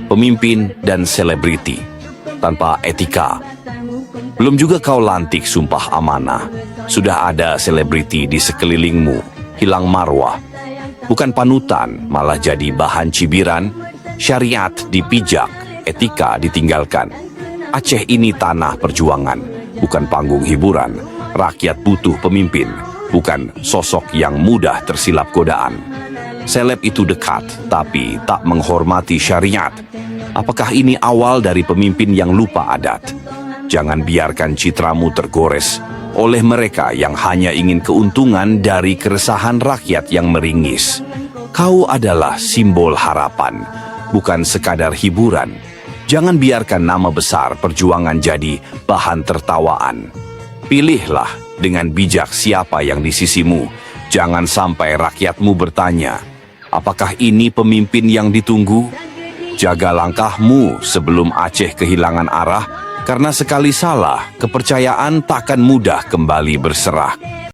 Pemimpin dan selebriti tanpa etika. Belum juga kau lantik sumpah amanah. Sudah ada selebriti di sekelilingmu hilang marwah. Bukan panutan, malah jadi bahan cibiran. Syariat dipijak, etika ditinggalkan. Aceh ini tanah perjuangan, bukan panggung hiburan. Rakyat butuh pemimpin, bukan sosok yang mudah tersilap godaan. Seleb itu dekat, tapi tak menghormati syariat. Apakah ini awal dari pemimpin yang lupa adat? Jangan biarkan citramu tergores oleh mereka yang hanya ingin keuntungan dari keresahan rakyat yang meringis. Kau adalah simbol harapan, bukan sekadar hiburan. Jangan biarkan nama besar perjuangan jadi bahan tertawaan. Pilihlah dengan bijak siapa yang di sisimu. Jangan sampai rakyatmu bertanya, apakah ini pemimpin yang ditunggu? Jaga langkahmu sebelum Aceh kehilangan arah, karena sekali salah, kepercayaan takkan mudah kembali berserah.